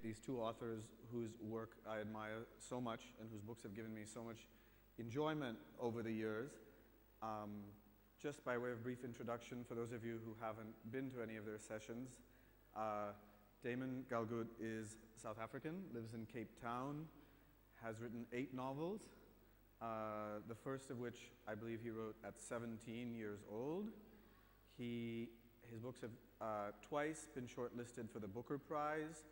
that these two authors whose work I admire so much and whose books have given me so much enjoyment over the years. Just by way of brief introduction, for those of you who haven't been to any of their sessions, Damon Galgut is South African, lives in Cape Town, has written 8 novels, the first of which I believe he wrote at 17 years old. His books have twice been shortlisted for the Booker Prize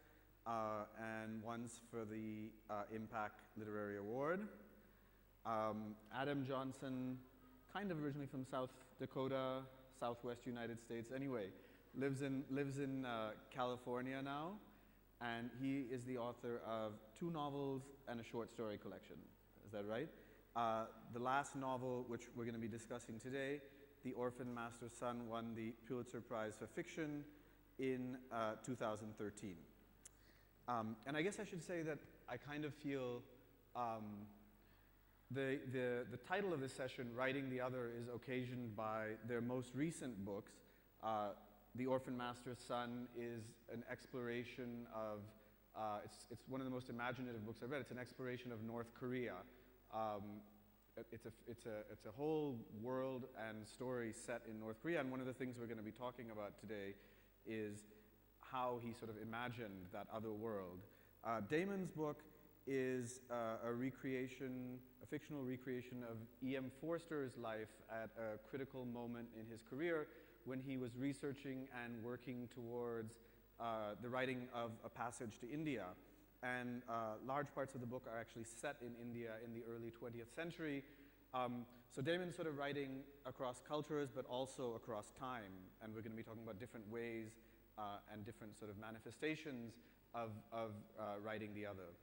and once for the Impact Literary Award. Adam Johnson, kind of originally from South Dakota, Southwest United States anyway, lives in California now, and he is the author of 2 novels and a short story collection. Is that right? The last novel, which we're going to be discussing today, The Orphan Master's Son, won the Pulitzer Prize for Fiction in 2013. And I guess I should say that I kind of feel the title of this session, Writing the Other, is occasioned by their most recent books. The Orphan Master's Son is an exploration of, it's one of the most imaginative books I've read. It's an exploration of North Korea. It's a whole world and story set in North Korea, and one of the things we're going to be talking about today is how he sort of imagined that other world. Damon's book is a fictional recreation of E.M. Forster's life at a critical moment in his career when he was researching and working towards the writing of A Passage to India. And large parts of the book are actually set in India in the early 20th century. So Damon's sort of writing across cultures, but also across time. And we're going to be talking about different ways and different sort of manifestations of writing the other.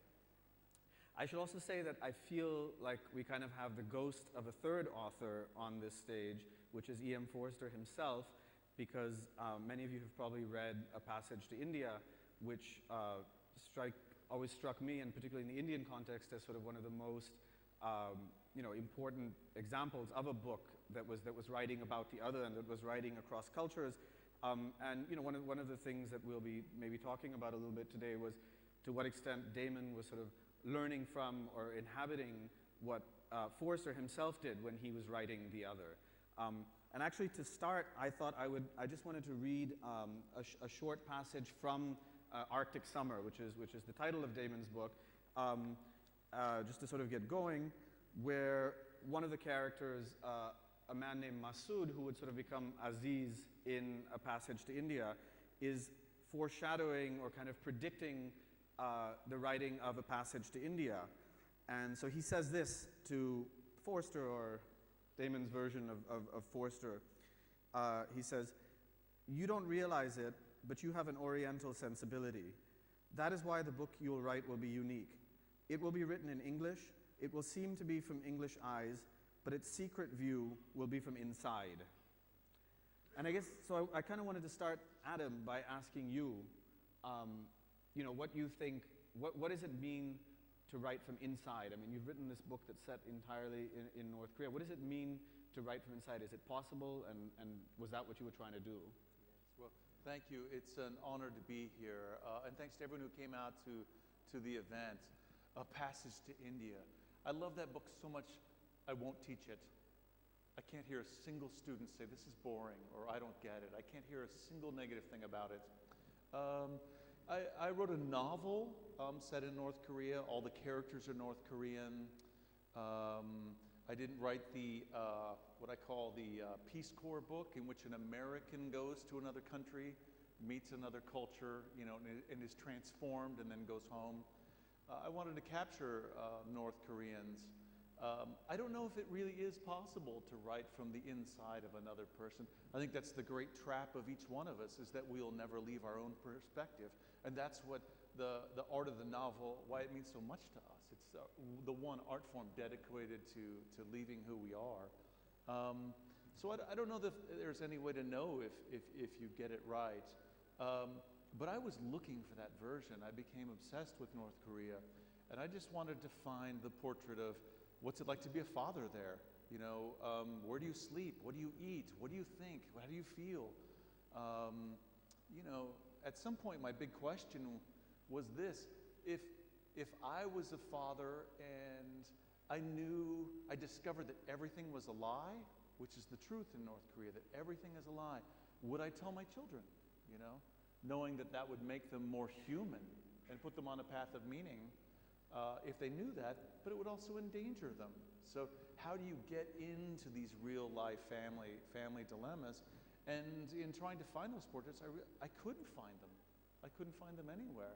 I should also say that I feel like we kind of have the ghost of a third author on this stage, which is E.M. Forster himself, because many of you have probably read A Passage to India, which always struck me, and particularly in the Indian context, as sort of one of the most important examples of a book that was writing about the other and that was writing across cultures. And one of the things that we'll be maybe talking about a little bit today was to what extent Damon was sort of learning from or inhabiting what Forster himself did when he was writing the other. And actually, to start, I just wanted to read a short passage from Arctic Summer, which is the title of Damon's book, just to sort of get going, where one of the characters, a man named Masood, who would sort of become Aziz in A Passage to India, is foreshadowing or kind of predicting the writing of A Passage to India. And so he says this to Forster, or Damon's version of Forster. He says, "You don't realize it, but you have an Oriental sensibility. That is why the book you will write will be unique. It will be written in English. It will seem to be from English eyes, but its secret view will be from inside." And I guess, so I kind of wanted to start, Adam, by asking you, what you think, what does it mean to write from inside? I mean, you've written this book that's set entirely in North Korea. What does it mean to write from inside? Is it possible, and was that what you were trying to do? Yes, well, thank you. It's an honor to be here. And thanks to everyone who came out to the event. A Passage to India. I love that book so much, I won't teach it. I can't hear a single student say, "This is boring," or "I don't get it." I can't hear a single negative thing about it. I wrote a novel set in North Korea. All the characters are North Korean. I didn't write the, what I call the Peace Corps book, in which an American goes to another country, meets another culture, and is transformed and then goes home. I wanted to capture North Koreans. I don't know if it really is possible to write from the inside of another person. I think that's the great trap of each one of us, is that we'll never leave our own perspective. And that's what the art of the novel, why it means so much to us. It's the one art form dedicated to leaving who we are. So I don't know if there's any way to know if you get it right. But I was looking for that version. I became obsessed with North Korea. And I just wanted to find the portrait of what's it like to be a father there? Where do you sleep? What do you eat? What do you think? How do you feel? At some point, my big question was this: if I was a father and I discovered that everything was a lie, which is the truth in North Korea, that everything is a lie, would I tell my children? You know, knowing that that would make them more human and put them on a path of meaning, if they knew that, but it would also endanger them. So how do you get into these real life family dilemmas? And in trying to find those portraits, I couldn't find them. I couldn't find them anywhere.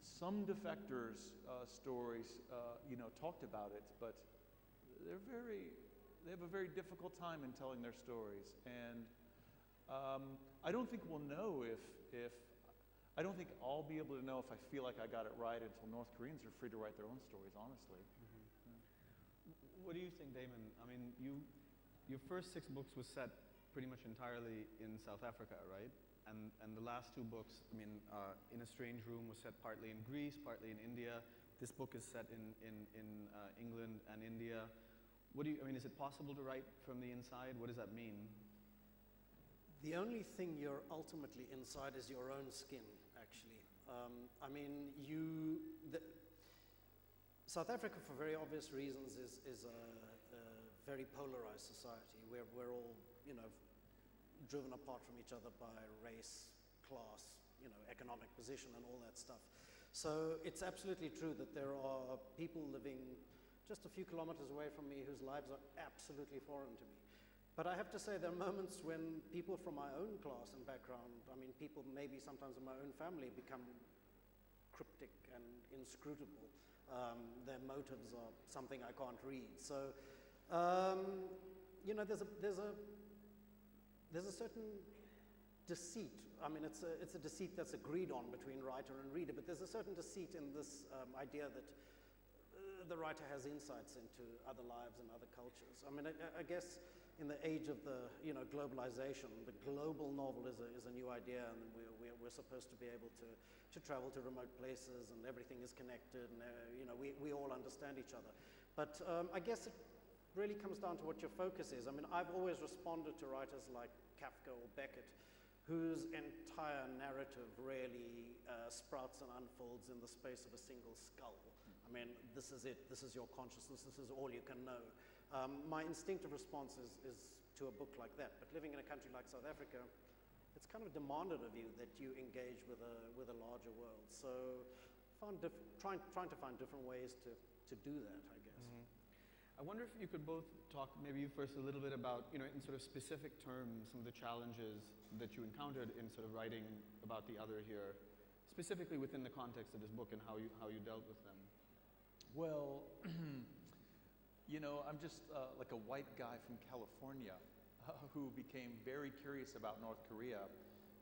Some defectors' stories, talked about it, but they have a very difficult time in telling their stories. And I don't think we'll know I don't think I'll be able to know if I feel like I got it right until North Koreans are free to write their own stories, honestly. What do you think, Damon? I mean, your first 6 books was set pretty much entirely in South Africa, right? And the last 2 books, I mean, In a Strange Room was set partly in Greece, partly in India. This book is set in England and India. Is it possible to write from the inside? What does that mean? The only thing you're ultimately inside is your own skin, actually. South Africa, for very obvious reasons, is a very polarized society where we're all, driven apart from each other by race, class, economic position and all that stuff. So it's absolutely true that there are people living just a few kilometers away from me whose lives are absolutely foreign to me. But I have to say there are moments when people from my own class and background, people maybe sometimes in my own family, become cryptic and inscrutable. Their motives are something I can't read. So, there's a certain deceit. It's a deceit that's agreed on between writer and reader, but there's a certain deceit in this idea that the writer has insights into other lives and other cultures. I guess in the age of the globalization, the global novel is a new idea, and we're supposed to be able to travel to remote places, and everything is connected, and we all understand each other. But I guess it really comes down to what your focus is. I've always responded to writers like Kafka or Beckett, whose entire narrative really sprouts and unfolds in the space of a single skull. This is it, this is your consciousness, this is all you can know. My instinctive response is to a book like that, but living in a country like South Africa, it's kind of demanded of you that you engage with a larger world. So trying to find different ways to do that, I guess. Mm-hmm. I wonder if you could both talk, maybe first a little bit about, in sort of specific terms, some of the challenges that you encountered in sort of writing about the other here, specifically within the context of this book and how you dealt with them. Well, I'm just like a white guy from California who became very curious about North Korea.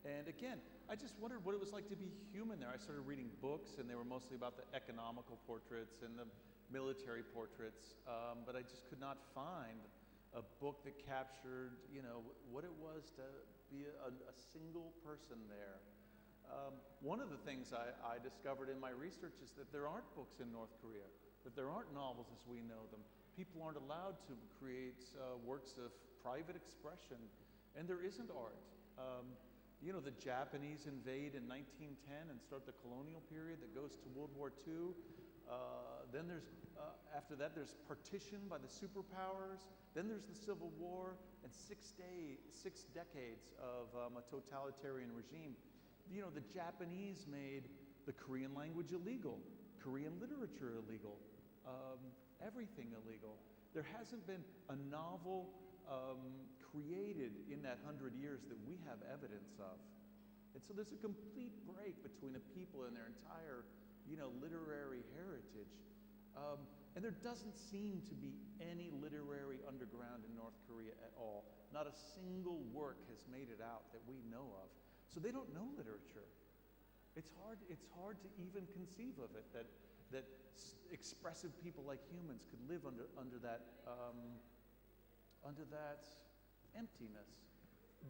And again, I just wondered what it was like to be human there. I started reading books, and they were mostly about the economical portraits and the military portraits, but I just could not find a book that captured, what it was to be a single person there. One of the things I discovered in my research is that there aren't books in North Korea, that there aren't novels as we know them. People aren't allowed to create works of private expression, and there isn't art. The Japanese invade in 1910 and start the colonial period that goes to World War II. Then after that, there's partition by the superpowers. Then there's the Civil War and 6 decades of a totalitarian regime. The Japanese made the Korean language illegal, Korean literature illegal, everything illegal. There hasn't been a novel created in that 100 years that we have evidence of. And so there's a complete break between a people and their entire literary heritage. And there doesn't seem to be any literary underground in North Korea at all. Not a single work has made it out that we know of. So they don't know literature. It's hard to even conceive of it, that expressive people like humans could live under that emptiness.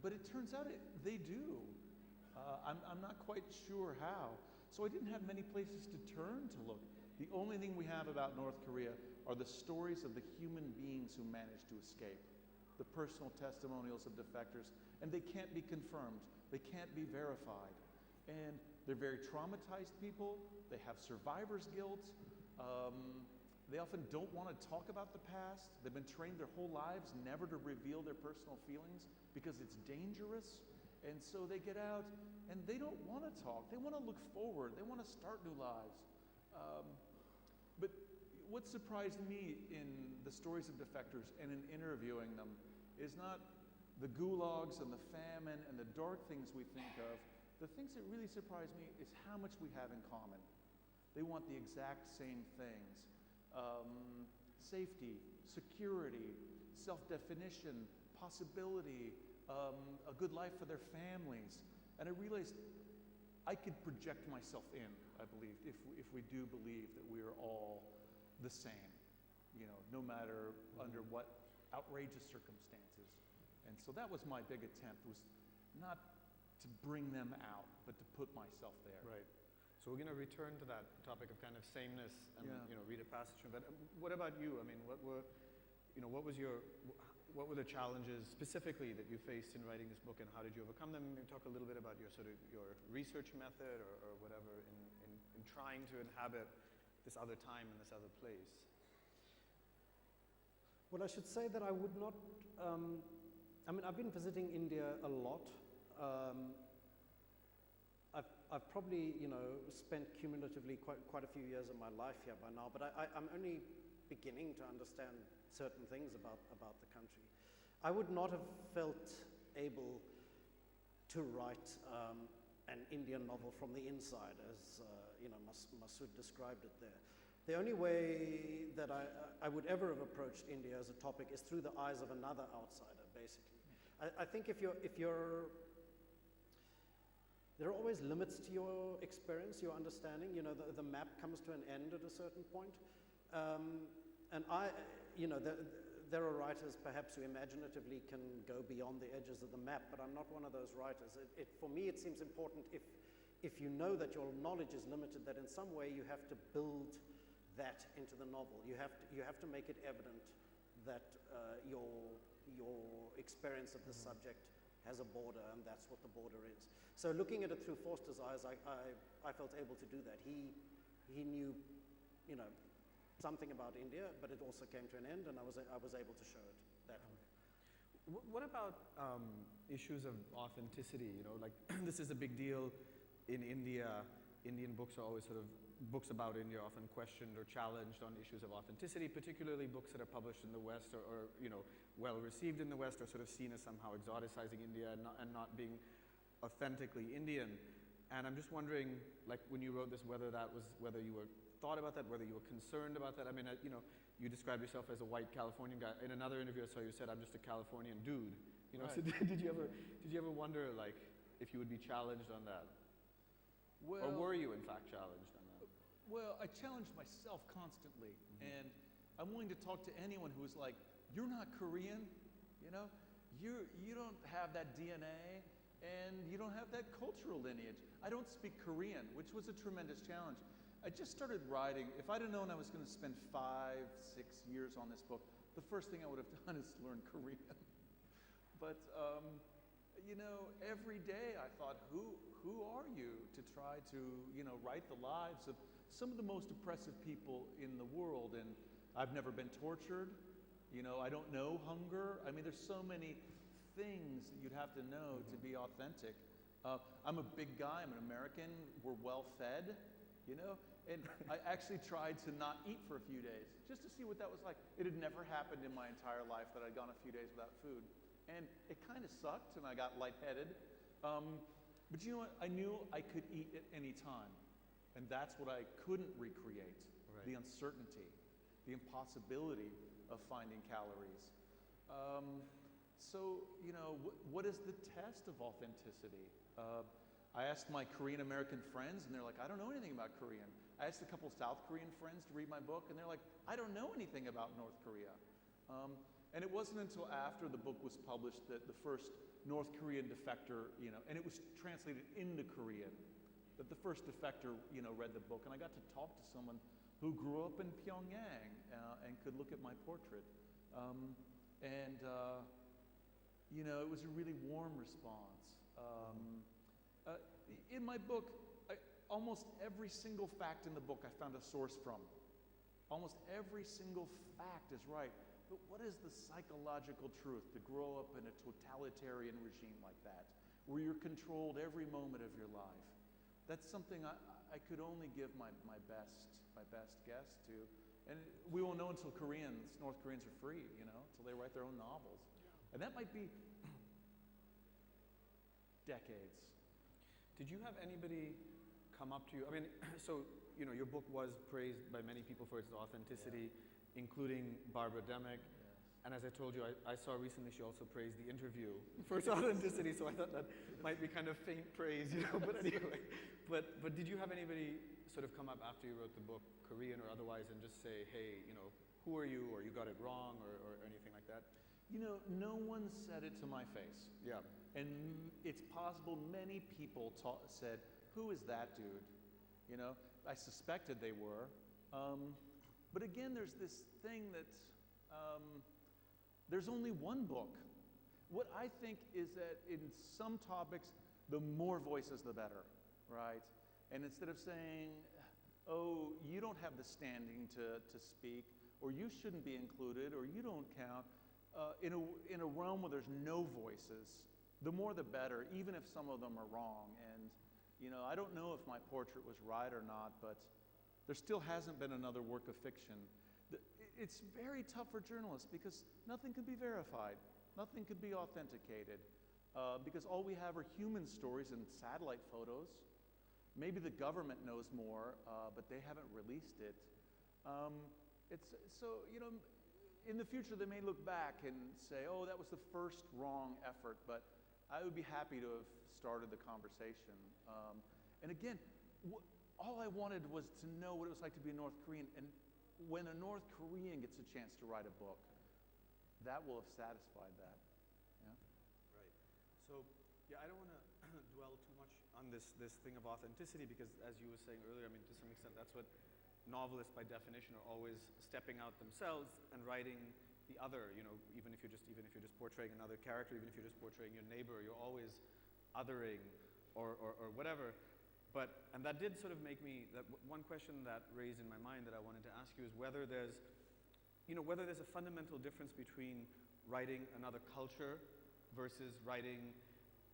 But it turns out they do. I'm not quite sure how. So I didn't have many places to turn to look. The only thing we have about North Korea are the stories of the human beings who managed to escape, the personal testimonials of defectors, and they can't be confirmed. They can't be verified. And They're very traumatized people. They have survivor's guilt. They often don't want to talk about the past. They've been trained their whole lives never to reveal their personal feelings because it's dangerous. And so they get out and they don't want to talk. They want to look forward. They want to start new lives. But what surprised me in the stories of defectors and in interviewing them is not the gulags and the famine and the dark things we think of. The things that really surprised me is how much we have in common. They want the exact same things. Safety, security, self-definition, possibility, a good life for their families. And I realized I could project myself in, I believe, if we do believe that we are all the same, no matter under what outrageous circumstances. And so that was my big attempt, was not to bring them out, but to put myself there. Right. So we're going to return to that topic of kind of sameness and read a passage from it. What about you? I mean, what were the challenges specifically that you faced in writing this book, and how did you overcome them? Maybe talk a little bit about your research method or whatever in trying to inhabit this other time and this other place. Well, I should say that I would not. I've been visiting India a lot. I've probably, spent cumulatively quite a few years of my life here by now, but I'm only beginning to understand certain things about the country. I would not have felt able to write an Indian novel from the inside, as Masood described it there. The only way that I would ever have approached India as a topic is through the eyes of another outsider, basically. I think if you're there are always limits to your experience, your understanding. The map comes to an end at a certain point. And there are writers perhaps who imaginatively can go beyond the edges of the map, but I'm not one of those writers. For me, it seems important if you know that your knowledge is limited, that in some way you have to build that into the novel. You have to make it evident that your experience of the subject has a border, and that's what the border is. So looking at it through Forster's eyes, I felt able to do that. He knew, something about India, but it also came to an end, and I was able to show it that way. What about issues of authenticity? Like this is a big deal in India. Indian books are always books about India are often questioned or challenged on issues of authenticity, particularly books that are published in the West or well received in the West are sort of seen as somehow exoticizing India and not being authentically Indian. And I'm just wondering, like when you wrote this, whether you were thought about that, whether you were concerned about that. I mean, you described yourself as a white Californian guy. In another interview I saw you said, "I'm just a Californian dude." Right. So did you ever wonder like if you would be challenged on that? Or were you in fact challenged on that? Well, I challenged myself constantly, and I'm willing to talk to anyone who's like, "You're not Korean, you don't have that DNA, and you don't have that cultural lineage." I don't speak Korean, which was a tremendous challenge. I just started writing. If I'd have known I was going to spend 5-6 years on this book, the first thing I would have done is learn Korean. But every day I thought, who are you to try to write the lives of some of the most oppressive people in the world? And I've never been tortured. I don't know hunger. I mean, there's so many things that you'd have to know to be authentic. I'm a big guy. I'm an American. We're well fed. And I actually tried to not eat for a few days just to see what that was like. It had never happened in my entire life that I'd gone a few days without food. And it kind of sucked, and I got lightheaded. But you know what? I knew I could eat at any time. And that's what I couldn't recreate, right. The uncertainty, the impossibility of finding calories. What is the test of authenticity? I asked my Korean American friends, and they're like, "I don't know anything about Korean." I asked a couple South Korean friends to read my book, and they're like, "I don't know anything about North Korea." And it wasn't until after the book was published that the first North Korean defector, and it was translated into Korean, that the first defector, read the book, and I got to talk to someone who grew up in Pyongyang and could look at my portrait. It was a really warm response. In my book, almost every single fact in the book I found a source from. Almost every single fact is right. But what is the psychological truth to grow up in a totalitarian regime like that, where you're controlled every moment of your life? That's something I could only give my best guess to. And we won't know until North Koreans are free, until they write their own novels. Yeah. And that might be decades. Did you have anybody come up to you? I mean, so, your book was praised by many people for its authenticity, including Barbara Demick. Yes. And as I told you, I saw recently she also praised the interview for its authenticity, so I thought that might be kind of faint praise, but anyway. But did you have anybody sort of come up after you wrote the book, Korean or otherwise, and just say, hey, who are you, or you got it wrong, or anything like that? No one said it to my face. Yeah. And it's possible many people said, who is that dude? I suspected they were. But again, there's this thing that there's only one book. What I think is that in some topics, the more voices, the better, right? And instead of saying, oh, you don't have the standing to speak, or you shouldn't be included, or you don't count, in a realm where there's no voices, the more the better, even if some of them are wrong. And, I don't know if my portrait was right or not, but there still hasn't been another work of fiction. It's very tough for journalists because nothing can be verified. Nothing can be authenticated because all we have are human stories and satellite photos. Maybe the government knows more, but they haven't released it. In the future, they may look back and say, oh, that was the first wrong effort, but I would be happy to have started the conversation. And again, all I wanted was to know what it was like to be a North Korean. And when a North Korean gets a chance to write a book, that will have satisfied that. Yeah? Right. So, I don't want to dwell too much on this thing of authenticity because, as you were saying earlier, I mean, to some extent, that's what novelists, by definition, are always stepping out themselves and writing the other. Even if you're just portraying another character, even if you're just portraying your neighbor, you're always othering or whatever. And that did sort of make me, that one question that raised in my mind that I wanted to ask you is whether there's a fundamental difference between writing another culture versus writing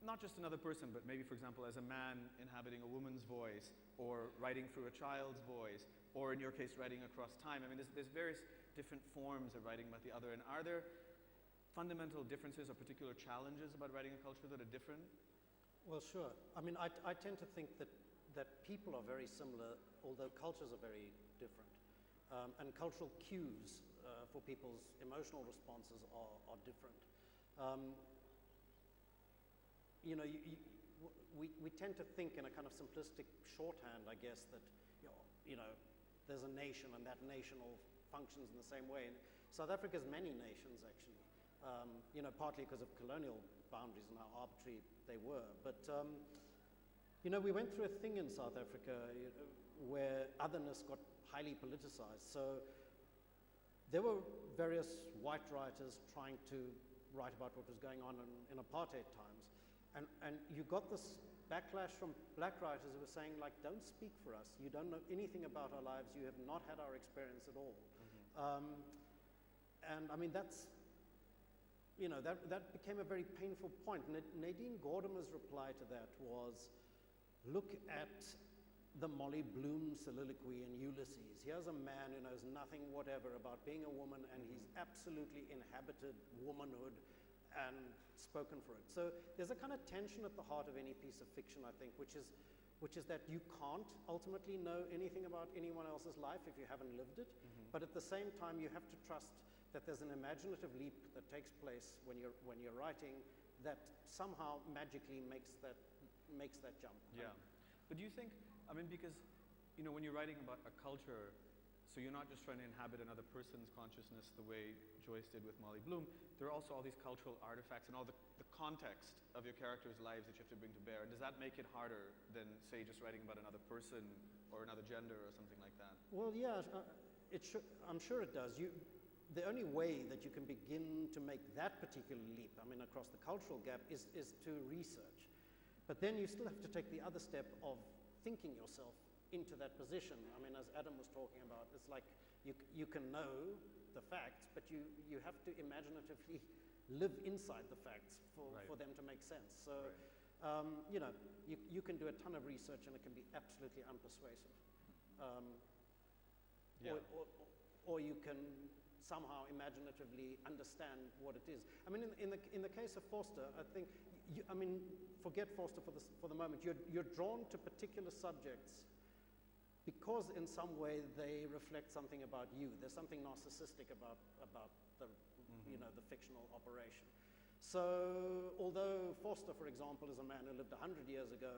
not just another person, but maybe, for example, as a man inhabiting a woman's voice, or writing through a child's voice, or in your case, writing across time. I mean, there's various different forms of writing about the other. And are there fundamental differences or particular challenges about writing a culture that are different? Well, sure. I mean, I tend to think that people are very similar, although cultures are very different. And cultural cues for people's emotional responses are different. We tend to think in a kind of simplistic shorthand, I guess, that there's a nation and that nation all functions in the same way. And South Africa has many nations, actually. Partly because of colonial boundaries and how arbitrary they were. But we went through a thing in South Africa where otherness got highly politicized. So there were various white writers trying to write about what was going on in apartheid times. And you got this backlash from black writers who were saying, like, don't speak for us. You don't know anything about our lives. You have not had our experience at all. Mm-hmm. And I mean, that's, that became a very painful point. Nadine Gordimer's reply to that was, look at the Molly Bloom soliloquy in Ulysses. Here's a man who knows nothing whatever about being a woman, and he's absolutely inhabited womanhood and spoken for it. So there's a kind of tension at the heart of any piece of fiction, I think, which is that you can't ultimately know anything about anyone else's life if you haven't lived it. Mm-hmm. But at the same time, you have to trust that there's an imaginative leap that takes place when you're writing that somehow magically makes that jump. Yeah. But do you think, I mean, because, when you're writing about a culture, so you're not just trying to inhabit another person's consciousness the way Joyce did with Molly Bloom, there are also all these cultural artifacts and all the context of your characters' lives that you have to bring to bear. And does that make it harder than, say, just writing about another person or another gender or something like that? Well, yeah, I'm sure it does. The only way that you can begin to make that particular leap, I mean, across the cultural gap, is to research. But then you still have to take the other step of thinking yourself into that position. I mean, as Adam was talking about, it's like you can know the facts, but you have to imaginatively live inside the facts for them to make sense. So, you know, you can do a ton of research and it can be absolutely unpersuasive. Or you can somehow imaginatively understand what it is. I mean, in the case of Forster, I think, I mean, forget Forster for the moment. You're drawn to particular subjects because in some way they reflect something about you. There's something narcissistic about the, you know, the fictional operation. So, although Forster, for example, is a man who lived 100 years ago,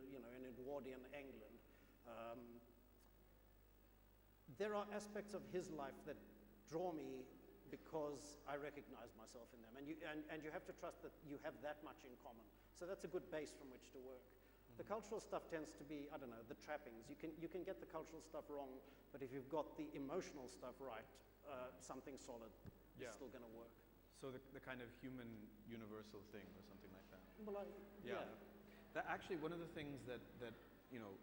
you know, in Edwardian England, there are aspects of his life that draw me because I recognize myself in them. And you have to trust that you have that much in common. So that's a good base from which to work. The cultural stuff tends to be, I don't know, the trappings. You can get the cultural stuff wrong, but if you've got the emotional stuff right, something solid is still going to work. So the kind of human universal thing or something like that. Well, That actually, one of the things that you know,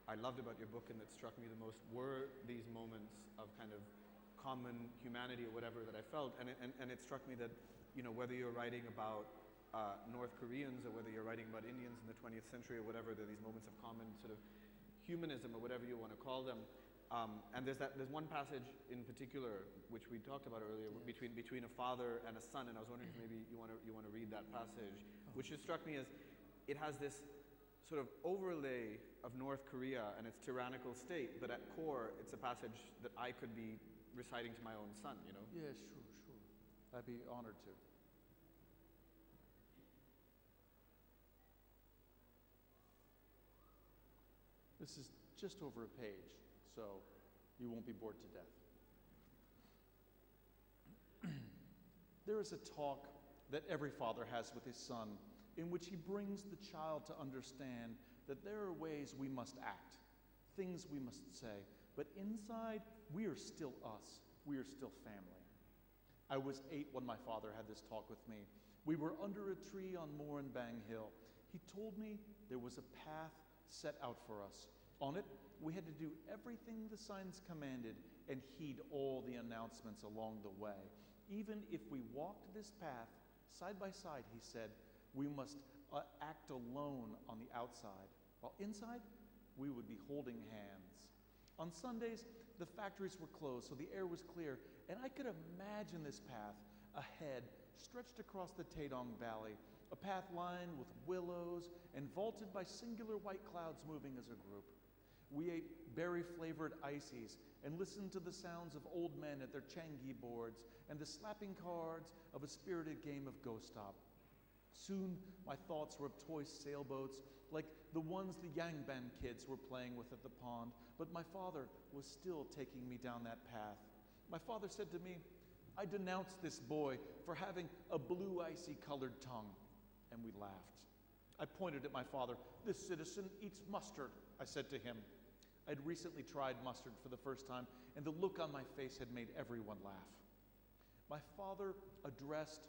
I loved about your book and that struck me the most were these moments of kind of common humanity or whatever that I felt, and it struck me that, you know, whether you're writing about North Koreans or whether you're writing about Indians in the 20th century or whatever, there are these moments of common sort of humanism or whatever you want to call them. And there's one passage in particular which we talked about earlier, between a father and a son, and I was wondering if maybe you want to read that passage, which just struck me as it has this sort of overlay of North Korea and its tyrannical state, but at core it's a passage that I could be reciting to my own son, you know? Yeah, sure. I'd be honored to. This is just over a page, so you won't be bored to death. There is a talk that every father has with his son in which he brings the child to understand that there are ways we must act, things we must say, but inside we are still us, we are still family. I was 8 when my father had this talk with me. We were under a tree on Moranbang Hill. He told me there was a path set out for us. On it, we had to do everything the signs commanded and heed all the announcements along the way. Even if we walked this path side by side, he said, we must act alone on the outside, while inside, we would be holding hands. On Sundays, the factories were closed, so the air was clear, and I could imagine this path ahead, stretched across the Taedong Valley, a path lined with willows and vaulted by singular white clouds moving as a group. We ate berry-flavored ices and listened to the sounds of old men at their Changi boards and the slapping cards of a spirited game of Ghost Stop. Soon, my thoughts were of toy sailboats like the ones the Yangban kids were playing with at the pond, but my father was still taking me down that path. My father said to me, I denounced this boy for having a blue icy colored tongue, and we laughed. I pointed at my father. This citizen eats mustard, I said to him. I'd recently tried mustard for the first time, and the look on my face had made everyone laugh. My father addressed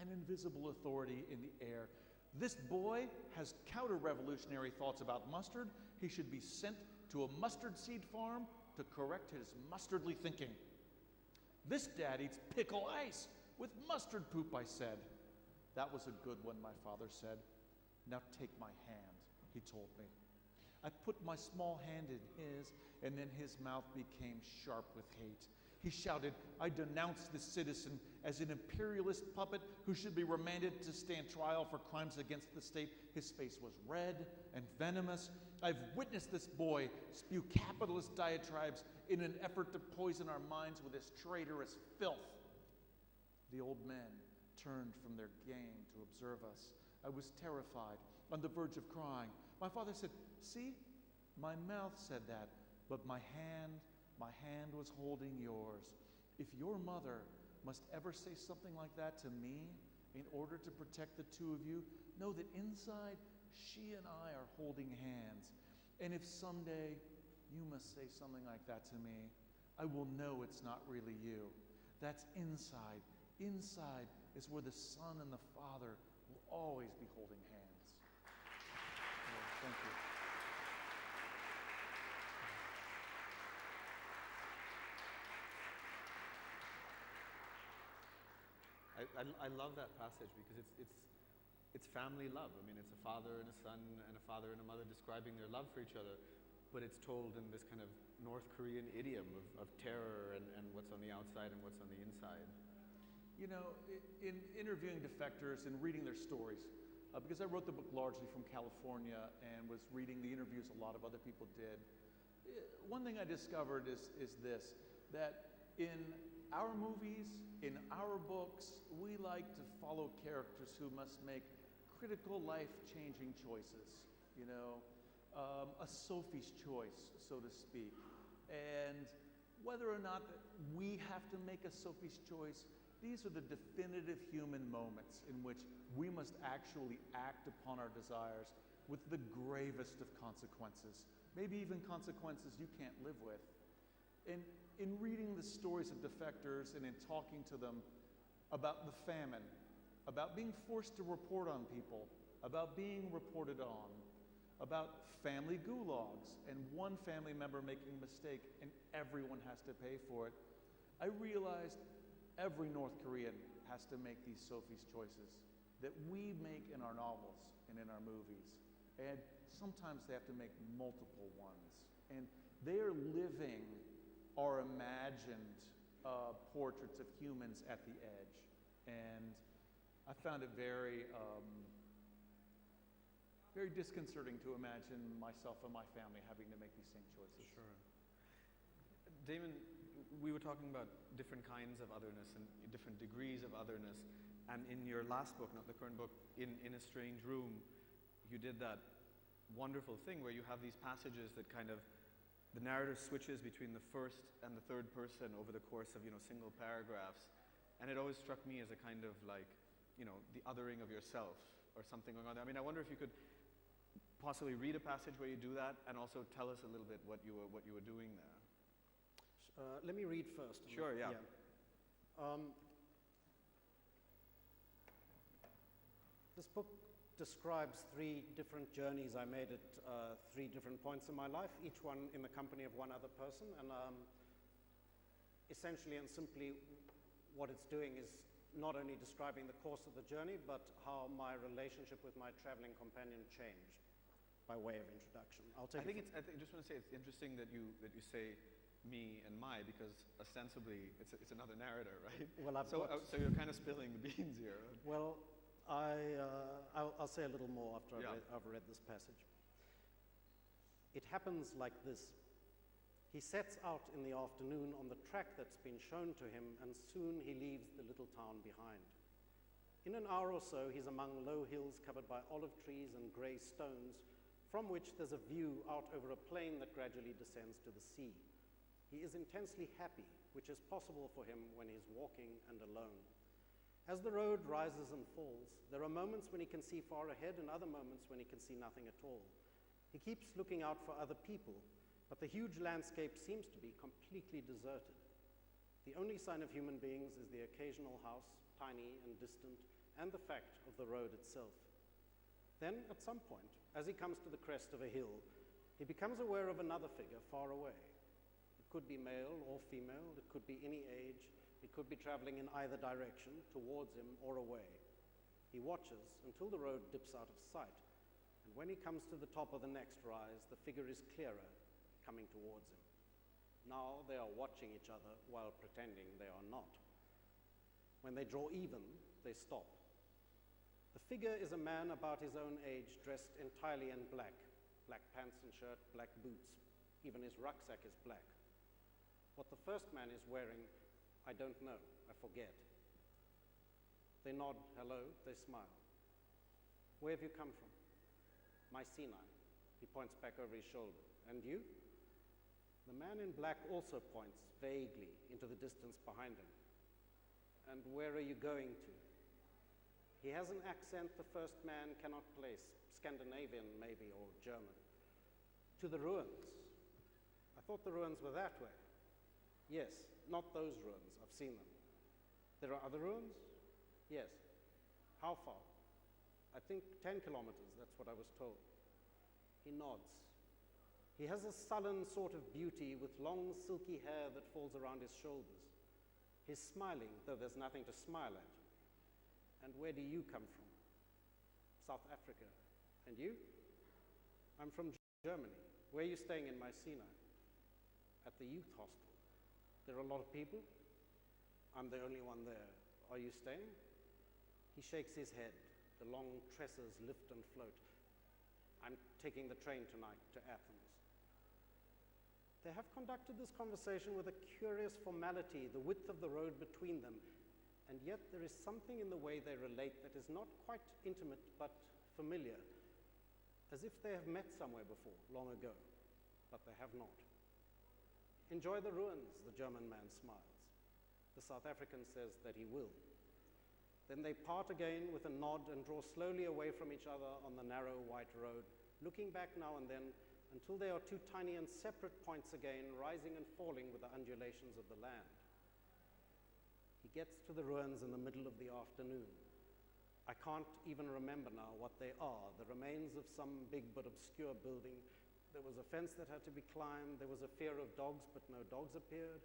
an invisible authority in the air. This boy has counter-revolutionary thoughts about mustard. He should be sent to a mustard seed farm to correct his mustardly thinking. This dad eats pickle ice with mustard poop, I said. That was a good one, my father said. Now take my hand, he told me. I put my small hand in his, and then his mouth became sharp with hate. He shouted, I denounce this citizen as an imperialist puppet who should be remanded to stand trial for crimes against the state. His face was red and venomous. I've witnessed this boy spew capitalist diatribes in an effort to poison our minds with his traitorous filth. The old men turned from their game to observe us. I was terrified, on the verge of crying. My father said, see, my mouth said that, but my hand was holding yours. If your mother must ever say something like that to me in order to protect the two of you, know that inside she and I are holding hands. And if someday you must say something like that to me, I will know it's not really you. That's inside. Inside is where the Son and the Father will always be holding hands. Thank you. I love that passage because it's family love. I mean, it's a father and a son and a father and a mother describing their love for each other, but it's told in this kind of North Korean idiom of terror and what's on the outside and what's on the inside. You know, in interviewing defectors and reading their stories, because I wrote the book largely from California and was reading the interviews a lot of other people did, one thing I discovered is this, that in our movies, in our books, we like to follow characters who must make critical life-changing choices, you know, a Sophie's choice, so to speak. And whether or not we have to make a Sophie's choice, these are the definitive human moments in which we must actually act upon our desires with the gravest of consequences, maybe even consequences you can't live with. And in reading the stories of defectors and in talking to them about the famine, about being forced to report on people, about being reported on, about family gulags and one family member making a mistake and everyone has to pay for it, I realized every North Korean has to make these Sophie's choices that we make in our novels and in our movies. And sometimes they have to make multiple ones. And they are living our imagined portraits of humans at the edge. And I found it very, very disconcerting to imagine myself and my family having to make these same choices. Sure. Damon, we were talking about different kinds of otherness and different degrees of otherness. And in your last book, not the current book, In a Strange Room, you did that wonderful thing where you have these passages that kind of, the narrative switches between the first and the third person over the course of, single paragraphs. And it always struck me as a kind of like, the othering of yourself or something going on there. I mean, I wonder if you could possibly read a passage where you do that and also tell us a little bit what you were doing there. Let me read first. Sure, yeah. This book describes 3 different journeys I made at 3 different points in my life, each one in the company of one other person. And essentially and simply what it's doing is not only describing the course of the journey, but how my relationship with my traveling companion changed by way of introduction. I just want to say it's interesting that you say me and my, because ostensibly it's another narrator, right? Well, so you're kind of spilling the beans here. Well, I'll say a little more after I've read this passage. It happens like this. He sets out in the afternoon on the track that's been shown to him, and soon he leaves the little town behind. In an hour or so, he's among low hills covered by olive trees and grey stones, from which there's a view out over a plain that gradually descends to the sea. He is intensely happy, which is possible for him when he's walking and alone. As the road rises and falls, there are moments when he can see far ahead and other moments when he can see nothing at all. He keeps looking out for other people, but the huge landscape seems to be completely deserted. The only sign of human beings is the occasional house, tiny and distant, and the fact of the road itself. Then, at some point, as he comes to the crest of a hill, he becomes aware of another figure far away. It could be male or female, it could be any age, it could be traveling in either direction, towards him or away. He watches until the road dips out of sight, and when he comes to the top of the next rise, the figure is clearer, coming towards him. Now they are watching each other while pretending they are not. When they draw even, they stop. The figure is a man about his own age, dressed entirely in black. Black pants and shirt, black boots. Even his rucksack is black. What the first man is wearing, I don't know, I forget. They nod hello, they smile. Where have you come from? Mycenae. He points back over his shoulder. And you? The man in black also points vaguely into the distance behind him. And where are you going to? He has an accent the first man cannot place, Scandinavian maybe, or German. To the ruins. I thought the ruins were that way. Yes, not those ruins, I've seen them. There are other ruins? Yes. How far? I think 10 kilometers, that's what I was told. He nods. He has a sullen sort of beauty with long silky hair that falls around his shoulders. He's smiling, though there's nothing to smile at. And where do you come from? South Africa. And you? I'm from Germany. Where are you staying in Mycenae? At the youth hostel. There are a lot of people. I'm the only one there. Are you staying? He shakes his head. The long tresses lift and float. I'm taking the train tonight to Athens. They have conducted this conversation with a curious formality, the width of the road between them, and yet there is something in the way they relate that is not quite intimate but familiar, as if they have met somewhere before, long ago, but they have not. Enjoy the ruins, the German man smiles. The South African says that he will. Then they part again with a nod and draw slowly away from each other on the narrow white road, looking back now and then until they are two tiny and separate points again, rising and falling with the undulations of the land. He gets to the ruins in the middle of the afternoon. I can't even remember now what they are, the remains of some big but obscure building. There was a fence that had to be climbed. There was a fear of dogs, but no dogs appeared.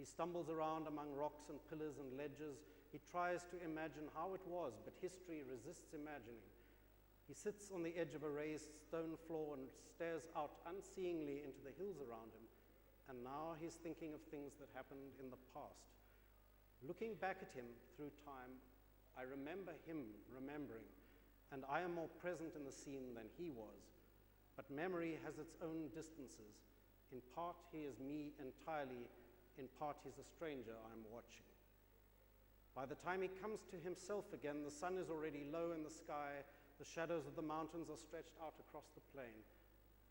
He stumbles around among rocks and pillars and ledges. He tries to imagine how it was, but history resists imagining. He sits on the edge of a raised stone floor and stares out unseeingly into the hills around him. And now he's thinking of things that happened in the past. Looking back at him through time, I remember him remembering, and I am more present in the scene than he was. But memory has its own distances. In part, he is me entirely. In part, he's a stranger I'm watching. By the time he comes to himself again, the sun is already low in the sky. The shadows of the mountains are stretched out across the plain.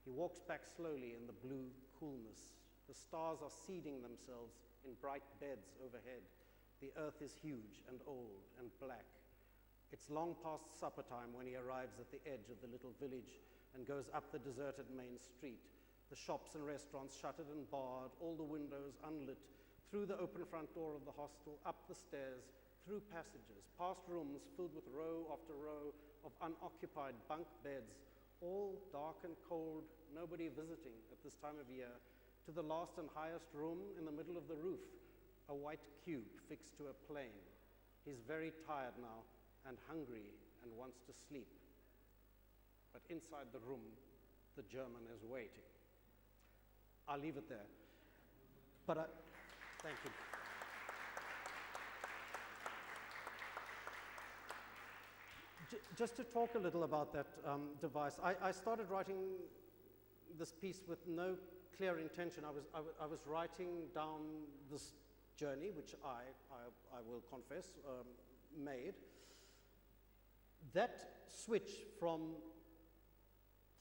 He walks back slowly in the blue coolness. The stars are seeding themselves in bright beds overhead. The earth is huge and old and black. It's long past supper time when he arrives at the edge of the little village and goes up the deserted main street. The shops and restaurants shuttered and barred, all the windows unlit, through the open front door of the hostel, up the stairs, through passages, past rooms filled with row after row of unoccupied bunk beds, all dark and cold, nobody visiting at this time of year, to the last and highest room in the middle of the roof, a white cube fixed to a plane. He's very tired now and hungry and wants to sleep. But inside the room, the German is waiting. I'll leave it there. Thank you. Just to talk a little about that device, I started writing this piece with no clear intention. I was writing down this journey, which I will confess, made. That switch from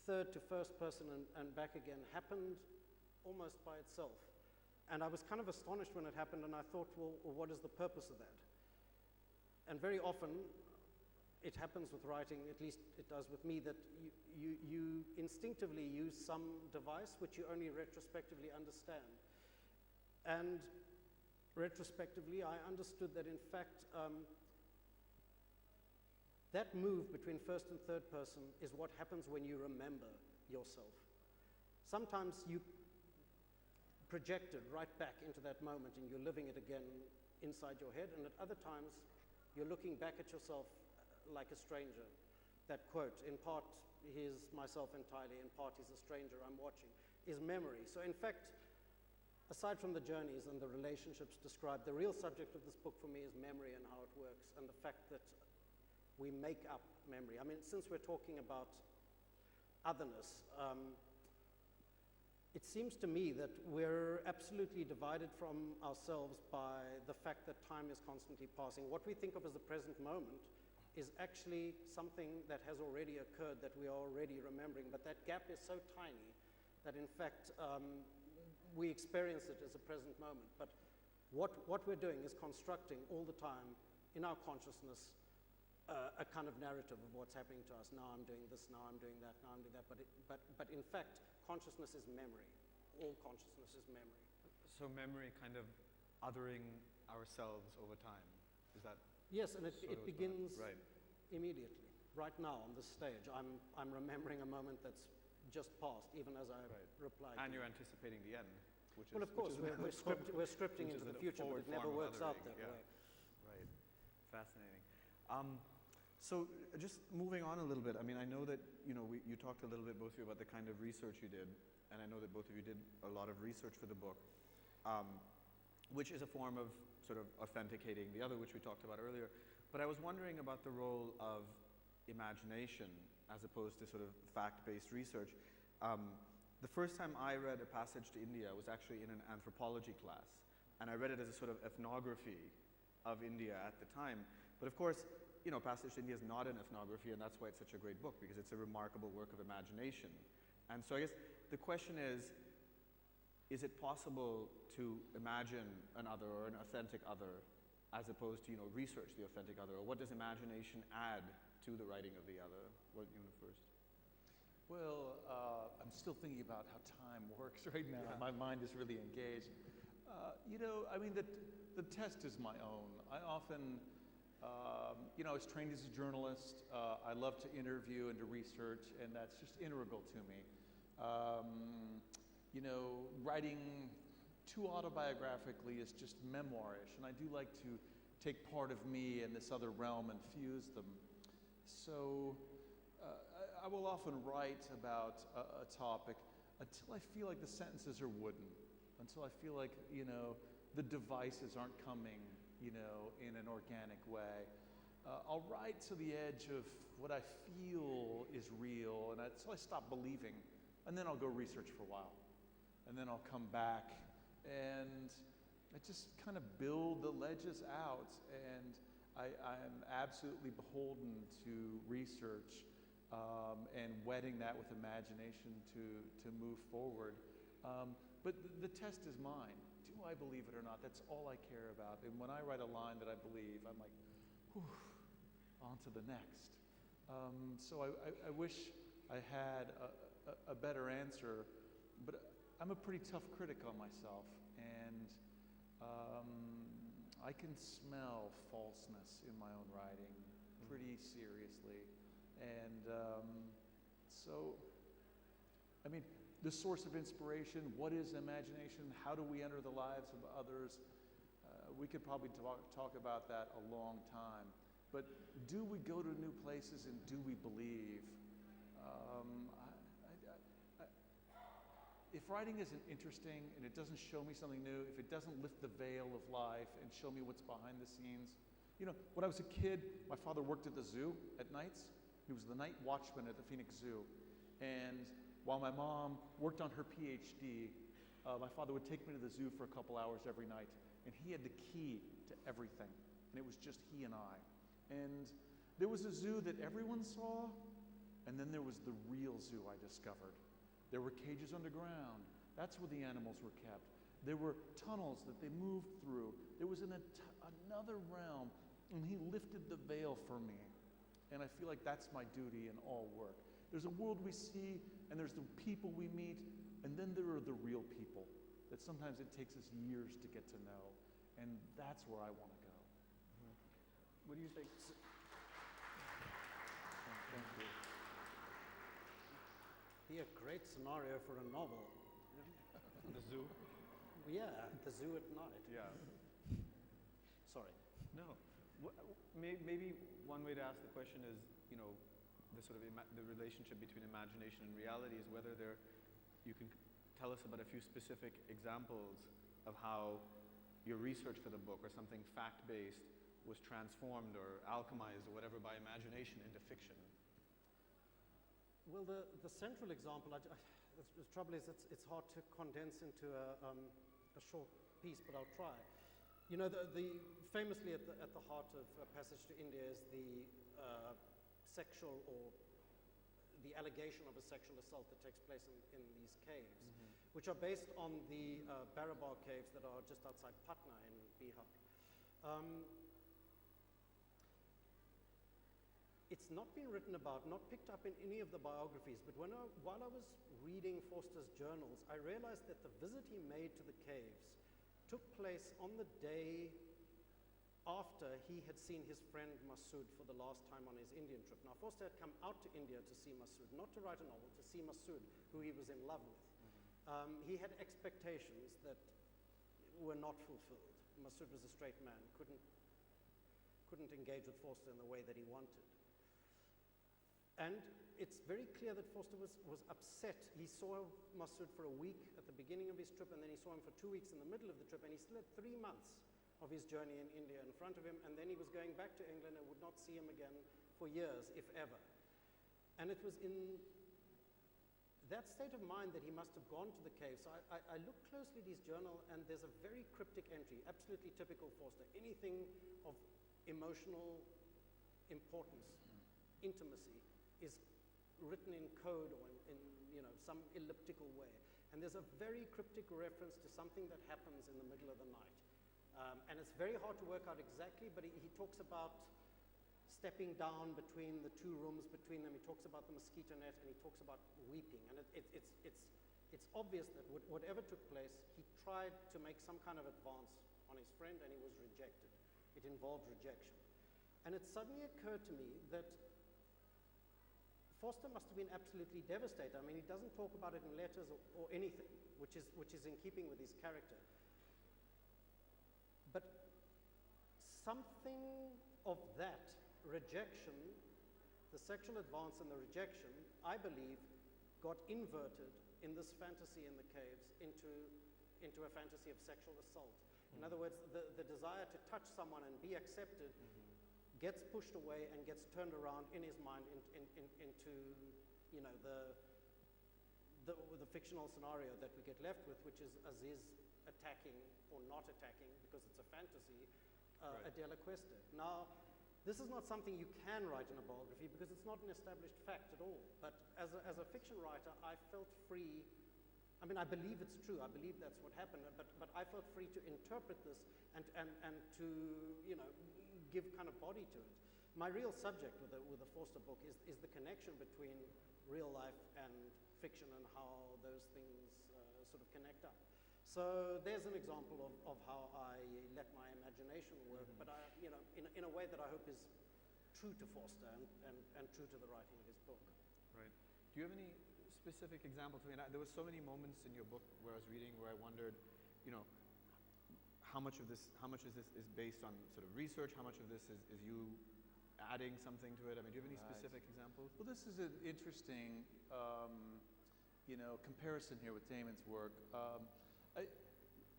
third to first person and back again happened almost by itself. And I was kind of astonished when it happened, and I thought, well, what is the purpose of that? And very often, it happens with writing, at least it does with me, that you instinctively use some device which you only retrospectively understand. And retrospectively, I understood that in fact, that move between first and third person is what happens when you remember yourself. Sometimes you project it right back into that moment and you're living it again inside your head, and at other times you're looking back at yourself like a stranger. That quote, in part he's myself entirely, in part he's a stranger I'm watching, is memory. So in fact, aside from the journeys and the relationships described, the real subject of this book for me is memory and how it works, and the fact that we make up memory. I mean, since we're talking about otherness, it seems to me that we're absolutely divided from ourselves by the fact that time is constantly passing. What we think of as the present moment is actually something that has already occurred, that we are already remembering, but that gap is so tiny that in fact we experience it as a present moment. But what we're doing is constructing all the time in our consciousness a kind of narrative of what's happening to us. Now I'm doing this, now I'm doing that, now I'm doing that. But in fact, consciousness is memory. All consciousness is memory. So memory kind of othering ourselves over time. Is that? Yes, and it begins right immediately. Right now on this stage, I'm remembering a moment that's just passed, even as I replied. And you're anticipating the end, which is... Well, of course, we're scripting into the future, but it never works out that way. Right. Fascinating. So just moving on a little bit, I mean, I know that, you talked a little bit, both of you, about the kind of research you did, and I know that both of you did a lot of research for the book, which is a form of sort of authenticating the other, which we talked about earlier. But I was wondering about the role of imagination as opposed to sort of fact-based research. The first time I read A Passage to India was actually in an anthropology class, and I read it as a sort of ethnography of India at the time. But of course, Passage to India is not an ethnography, and that's why it's such a great book, because it's a remarkable work of imagination. And so I guess the question is it possible to imagine an other or an authentic other as opposed to, research the authentic other? Or what does imagination add to the writing of the other? What, first? Well, I'm still thinking about how time works right now. Yeah. My mind is really engaged. I mean, the test is my own. I often, I was trained as a journalist. I love to interview and to research, and that's just integral to me. Writing too autobiographically is just memoirish, and I do like to take part of me in this other realm and fuse them. So I will often write about a topic until I feel like the sentences are wooden, until I feel like, the devices aren't coming, in an organic way. I'll write to the edge of what I feel is real, and until I stop believing, and then I'll go research for a while. And then I'll come back, and I just kind of build the ledges out, and I'm absolutely beholden to research and wetting that with imagination to move forward. But the test is mine. Do I believe it or not? That's all I care about. And when I write a line that I believe, I'm like, whew, on to the next. So I wish I had a better answer, but I'm a pretty tough critic on myself, and I can smell falseness in my own writing pretty seriously. And so, I mean, the source of inspiration, what is imagination? How do we enter the lives of others? We could probably talk about that a long time. But do we go to new places, and do we believe? If writing isn't interesting and it doesn't show me something new, if it doesn't lift the veil of life and show me what's behind the scenes. When I was a kid, my father worked at the zoo at nights. He was the night watchman at the Phoenix Zoo. And while my mom worked on her PhD, my father would take me to the zoo for a couple hours every night. And he had the key to everything. And it was just he and I. And there was a zoo that everyone saw, and then there was the real zoo I discovered. There were cages underground. That's where the animals were kept. There were tunnels that they moved through. There was another realm, and he lifted the veil for me. And I feel like that's my duty in all work. There's a world we see, and there's the people we meet, and then there are the real people that sometimes it takes us years to get to know. And that's where I want to go. Mm-hmm. What do you think? Thank you. Be a great scenario for a novel. The zoo? Yeah, the zoo at night. Yeah. Sorry. No. Maybe one way to ask the question is, the sort of the relationship between imagination and reality is whether you can tell us about a few specific examples of how your research for the book or something fact-based was transformed or alchemized or whatever by imagination into fiction. Well, the central example, the trouble is it's hard to condense into a short piece, but I'll try. Famously at the heart of A Passage to India is the sexual or the allegation of a sexual assault that takes place in these caves, which are based on the Barabar caves that are just outside Patna in Bihar. It's not been written about, not picked up in any of the biographies, but while I was reading Forster's journals, I realized that the visit he made to the caves took place on the day after he had seen his friend Masood for the last time on his Indian trip. Now, Forster had come out to India to see Masood, not to write a novel, to see Masood, who he was in love with. He had expectations that were not fulfilled. Masood was a straight man, couldn't couldn't engage with Forster in the way that he wanted. And it's very clear that Forster was upset. He saw Masood for a week at the beginning of his trip, and then he saw him for 2 weeks in the middle of the trip, and he still had 3 months of his journey in India in front of him, and then he was going back to England and would not see him again for years, if ever. And it was in that state of mind that he must have gone to the cave. So I looked closely at his journal, and there's a very cryptic entry, absolutely typical Forster. Anything of emotional importance, intimacy, is written in code or in some elliptical way. And there's a very cryptic reference to something that happens in the middle of the night. And it's very hard to work out exactly, but he talks about stepping down between the 2 rooms between them. He talks about the mosquito net, and he talks about weeping. And it's obvious that whatever took place, he tried to make some kind of advance on his friend, and he was rejected. It involved rejection. And it suddenly occurred to me that Forster must have been absolutely devastated. I mean, he doesn't talk about it in letters or anything, which is in keeping with his character. But something of that rejection, the sexual advance and the rejection, I believe, got inverted in this fantasy in the caves into a fantasy of sexual assault. In other words, the desire to touch someone and be accepted gets pushed away and gets turned around in his mind into the fictional scenario that we get left with, which is Aziz attacking or not attacking, because it's a fantasy, Adela Queste. Now, this is not something you can write in a biography because it's not an established fact at all. But as a fiction writer, I felt free. I mean, I believe it's true. I believe that's what happened. But I felt free to interpret this and to give kind of body to it. My real subject with the Forster book is the connection between real life and fiction and how those things sort of connect up. So there's an example of how I let my imagination work, but in a way that I hope is true to Forster and true to the writing of his book. Right. Do you have any specific examples? I mean, there were so many moments in your book where I was reading where I wondered, how much of this is based on sort of research? How much of this is you adding something to it? I mean, do you have any specific examples? Well, this is an interesting, comparison here with Damon's work.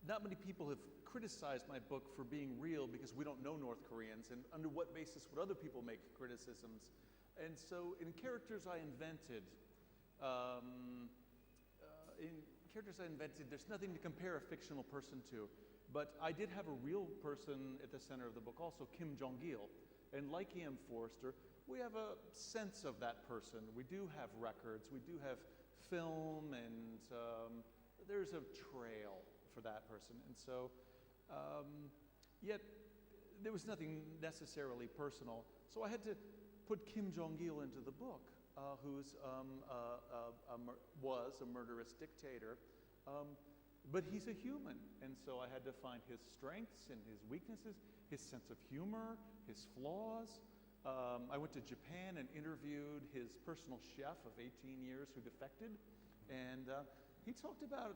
Not many people have criticized my book for being real because we don't know North Koreans, and under what basis would other people make criticisms? And so, in characters I invented, there's nothing to compare a fictional person to. But I did have a real person at the center of the book, also Kim Jong-il. And like E.M. Forster, we have a sense of that person. We do have records, we do have film, and there's a trail for that person. And so, yet there was nothing necessarily personal. So I had to put Kim Jong-il into the book, who was a murderous dictator. But he's a human, and so I had to find his strengths and his weaknesses, his sense of humor, his flaws. I went to Japan and interviewed his personal chef of 18 years who defected, and he talked about,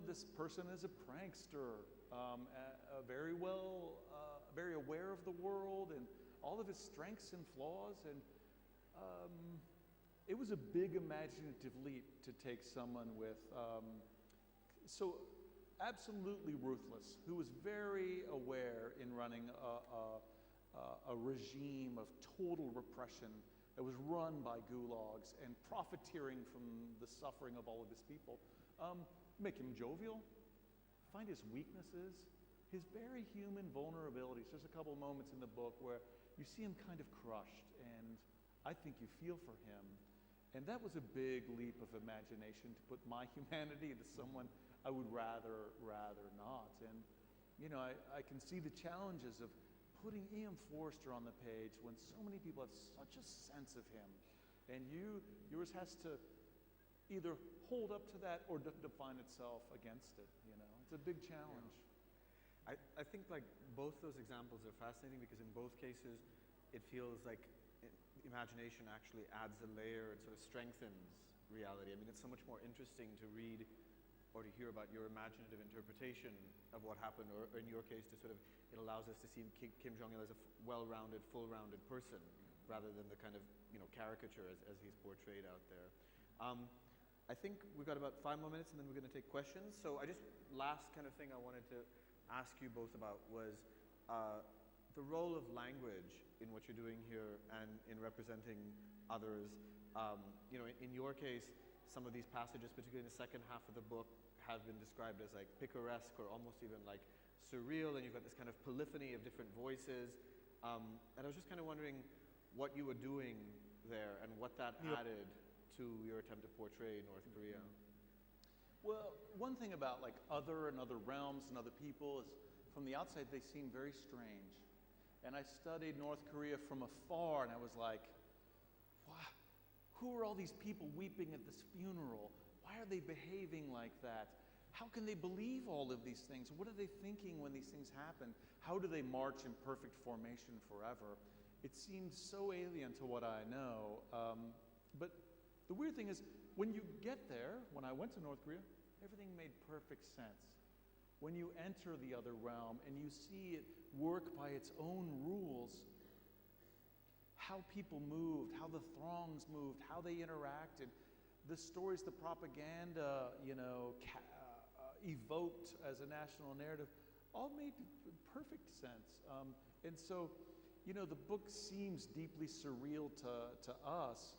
this person as a prankster, very aware of the world and all of his strengths and flaws, and it was a big imaginative leap to take someone with so absolutely ruthless, who was very aware in running a regime of total repression that was run by gulags and profiteering from the suffering of all of his people. Make him jovial, find his weaknesses, his very human vulnerabilities. There's a couple moments in the book where you see him kind of crushed, and I think you feel for him. And that was a big leap of imagination, to put my humanity into someone I would rather not. And, I can see the challenges of putting E.M. Forster on the page when so many people have such a sense of him. And yours has to either hold up to that or define itself against it, It's a big challenge. Yeah. I think like both those examples are fascinating because in both cases it feels like imagination actually adds a layer and sort of strengthens reality. I mean, it's so much more interesting to read or to hear about your imaginative interpretation of what happened, or in your case, to sort of, it allows us to see Kim Jong-il as a well-rounded, full-rounded person, rather than the kind of, caricature as he's portrayed out there. I think we've got about 5 more minutes, and then we're going to take questions. So last kind of thing I wanted to ask you both about was the role of language in what you're doing here and in representing others. In your case, some of these passages, particularly in the second half of the book, have been described as like picaresque or almost even like surreal, and you've got this kind of polyphony of different voices. And I was just kind of wondering what you were doing there and what that added to your attempt to portray North Korea. Well, one thing about like other realms and other people is, from the outside, they seem very strange. And I studied North Korea from afar, and I was like, wow, who are all these people weeping at this funeral? Why are they behaving like that? How can they believe all of these things? What are they thinking when these things happen? How do they march in perfect formation forever? It seemed so alien to what I know. But the weird thing is, when you get there, when I went to North Korea, everything made perfect sense. When you enter the other realm and you see it work by its own rules, how people moved, how the throngs moved, how they interacted, the stories, the propaganda, evoked as a national narrative, all made perfect sense. And so, the book seems deeply surreal to us,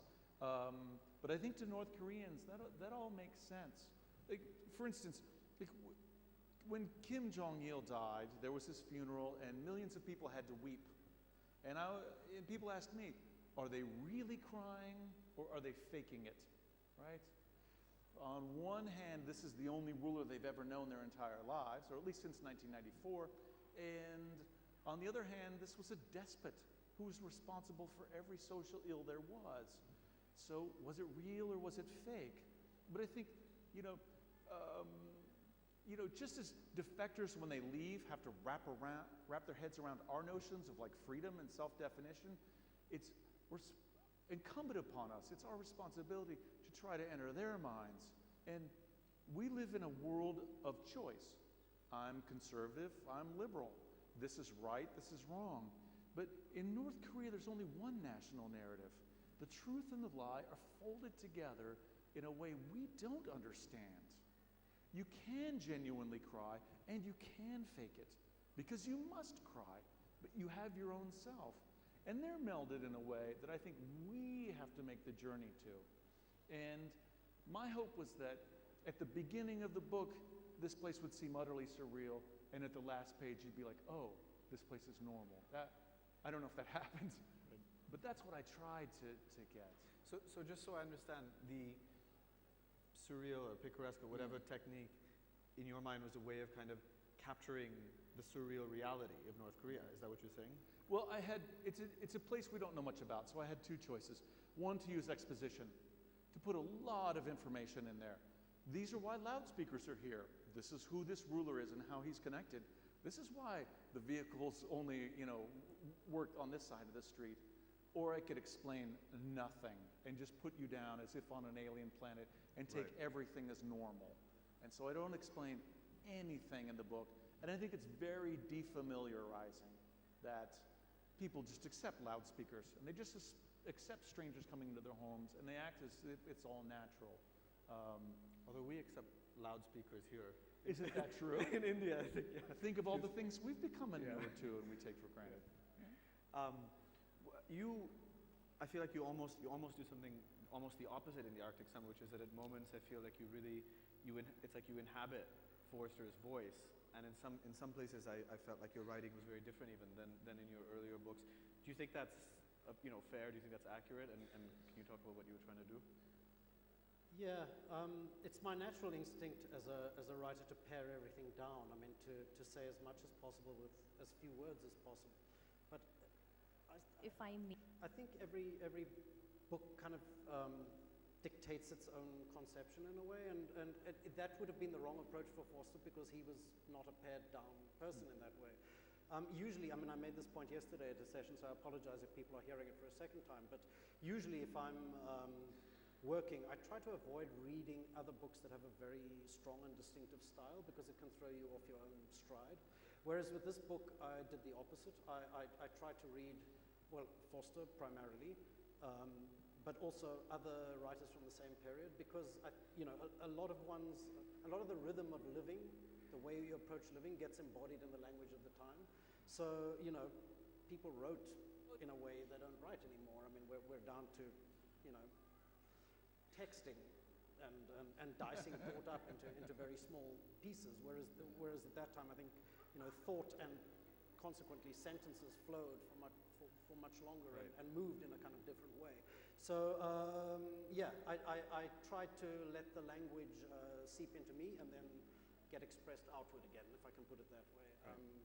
but I think to North Koreans, that all makes sense. Like, for instance, when Kim Jong-il died, there was his funeral, and millions of people had to weep. And people asked me, are they really crying, or are they faking it, right? On one hand, this is the only ruler they've ever known their entire lives, or at least since 1994. And on the other hand, this was a despot who was responsible for every social ill there was. So was it real or was it fake? But I think, just as defectors, when they leave, have to wrap their heads around our notions of like freedom and self-definition, we're incumbent upon us. It's our responsibility to try to enter their minds. And we live in a world of choice. I'm conservative, I'm liberal. This is right, this is wrong. But in North Korea, there's only one national narrative. The truth and the lie are folded together in a way we don't understand. You can genuinely cry, and you can fake it, because you must cry, but you have your own self. And they're melded in a way that I think we have to make the journey to. And my hope was that at the beginning of the book, this place would seem utterly surreal, and at the last page, you'd be like, oh, this place is normal. I don't know if that happens, but that's what I tried to get. So just so I understand, the surreal or picaresque or whatever technique in your mind was a way of kind of capturing the surreal reality of North Korea. Is that what you're saying? Well, it's a place we don't know much about, so I had two choices. One, to use exposition, to put a lot of information in there. These are why loudspeakers are here. This is who this ruler is and how he's connected. This is why the vehicles only, worked on this side of the street. Or I could explain nothing and just put you down as if on an alien planet and take everything as normal. And so I don't explain anything in the book. And I think it's very defamiliarizing that people just accept loudspeakers and they just accept strangers coming into their homes and they act as if it's all natural. Although we accept loudspeakers here. Isn't that true? In India, I think, yeah. Think of all the things we've become inured to and we take for granted. I feel like you almost do something almost the opposite in the Arctic Summer, which is that at moments I feel like it's like you inhabit Forster's voice, and in some places I felt like your writing was very different even than in your earlier books. Do you think that's fair? Do you think that's accurate? And can you talk about what you were trying to do? Yeah, it's my natural instinct as a writer to pare everything down. I mean, to say as much as possible with as few words as possible. But I think every book kind of dictates its own conception in a way, and that would have been the wrong approach for Forster because he was not a pared down person in that way. Usually, I made this point yesterday at a session, so I apologize if people are hearing it for a second time, but usually if I'm working, I try to avoid reading other books that have a very strong and distinctive style because it can throw you off your own stride. Whereas with this book, I did the opposite. I tried to read, well, Foster primarily, but also other writers from the same period because, a lot of the rhythm of living, the way you approach living gets embodied in the language of the time. So, people wrote in a way they don't write anymore. I mean, we're down to, texting and dicing thought up into very small pieces, whereas at that time I think thought and consequently sentences flowed for much longer, right, and moved in a kind of different way. So I tried to let the language seep into me and then get expressed outward again, if I can put it that way,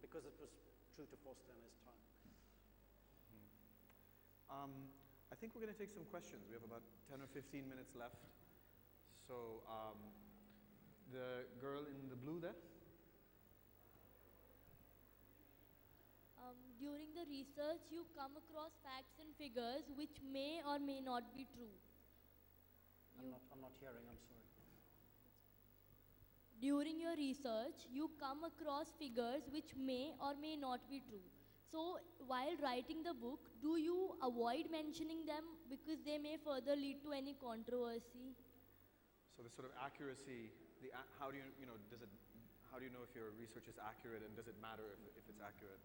because it was true to Foster and his time. I think we're going to take some questions. We have about 10 or 15 minutes left. So the girl in the blue there. During the research, you come across facts and figures which may or may not be true. I'm not hearing, I'm sorry. During your research, you come across figures which may or may not be true. So, while writing the book, do you avoid mentioning them because they may further lead to any controversy? So the sort of accuracy, how do you know if your research is accurate, and does it matter if it's accurate?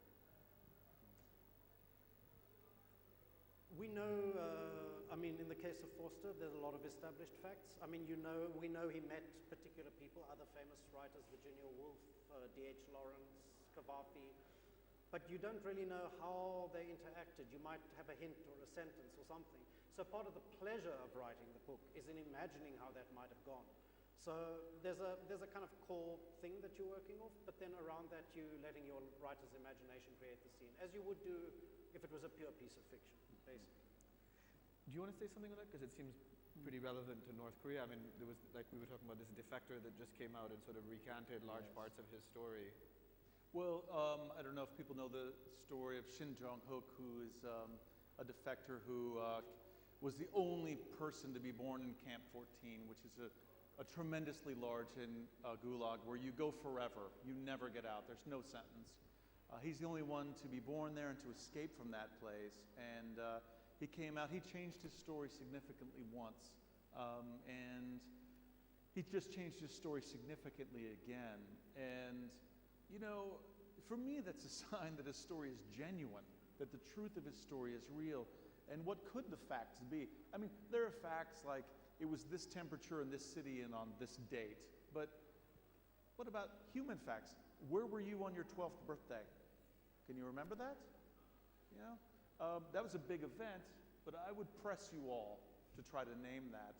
We know, in the case of Foster, there's a lot of established facts. I mean, we know he met particular people, other famous writers, Virginia Woolf, D.H. Lawrence, Cavafy, but you don't really know how they interacted. You might have a hint or a sentence or something. So part of the pleasure of writing the book is in imagining how that might have gone. So there's a kind of core thing that you're working off, but then around that you're letting your writer's imagination create the scene, as you would do if it was a pure piece of fiction, basically. Do you want to say something on that? Because it seems pretty relevant to North Korea. I mean, there was, like we were talking about, this defector that just came out and sort of recanted large parts of his story. Well, I don't know if people know the story of Shin Jong-hook, who is a defector who was the only person to be born in Camp 14, which is a tremendously large gulag where you go forever. You never get out. There's no sentence. He's the only one to be born there and to escape from that place. And he came out. He changed his story significantly once. And he just changed his story significantly again. And for me, that's a sign that his story is genuine, that the truth of his story is real. And what could the facts be? I mean, there are facts like it was this temperature in this city and on this date. But what about human facts? Where were you on your 12th birthday? Can you remember that? That was a big event, but I would press you all to try to name that.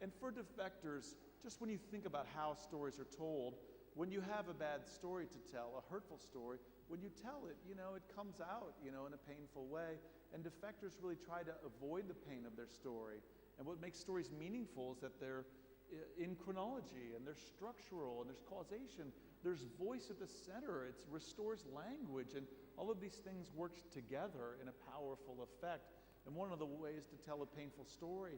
And for defectors, just when you think about how stories are told, when you have a bad story to tell, a hurtful story, when you tell it, it comes out, in a painful way. And defectors really try to avoid the pain of their story. And what makes stories meaningful is that they're in chronology, and they're structural, and there's causation. There's voice at the center. It restores language, and all of these things work together in a powerful effect. And one of the ways to tell a painful story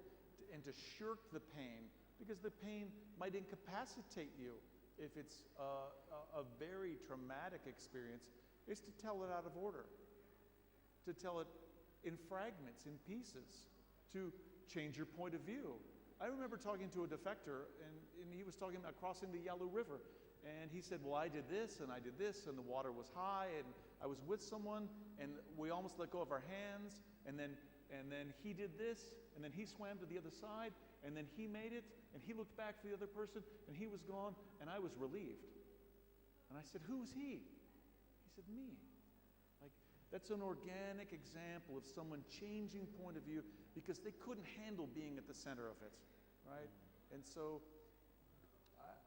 and to shirk the pain, because the pain might incapacitate you if it's a very traumatic experience, is to tell it out of order, to tell it in fragments, in pieces, to change your point of view. I remember talking to a defector, and he was talking about crossing the Yalu River. And he said, well, I did this, and the water was high, and I was with someone, and we almost let go of our hands, and then he did this, and then he swam to the other side, and then he made it, and he looked back for the other person, and he was gone, and I was relieved. And I said, who was he? He said, me. Like, that's an organic example of someone changing point of view because they couldn't handle being at the center of it, right? And so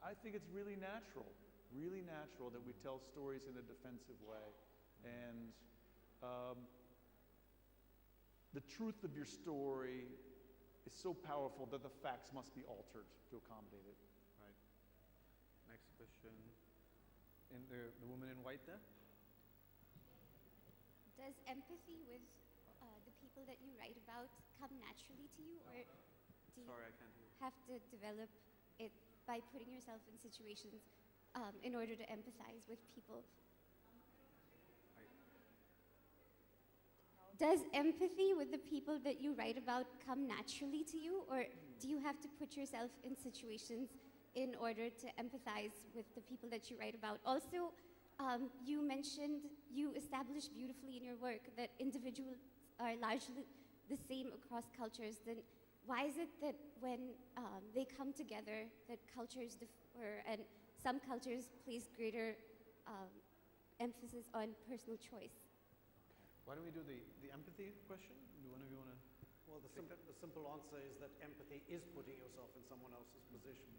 I think it's really natural that we tell stories in a defensive way. And the truth of your story is so powerful that the facts must be altered to accommodate it. Right. Next question. In the woman in white there? Does empathy with the people that you write about come naturally to you, or do you Sorry, I can't hear you. have to develop it by putting yourself in situations in order to empathize with people? Does empathy with the people that you write about come naturally to you, or do you have to put yourself in situations in order to empathize with the people that you write about? Also, you mentioned, you established beautifully in your work that individuals are largely the same across cultures. Then why is it that when they come together, that cultures differ and some cultures place greater emphasis on personal choice? Why don't we do the empathy question? Do one of you want to? Well, the simple answer is that empathy is putting yourself in someone else's position.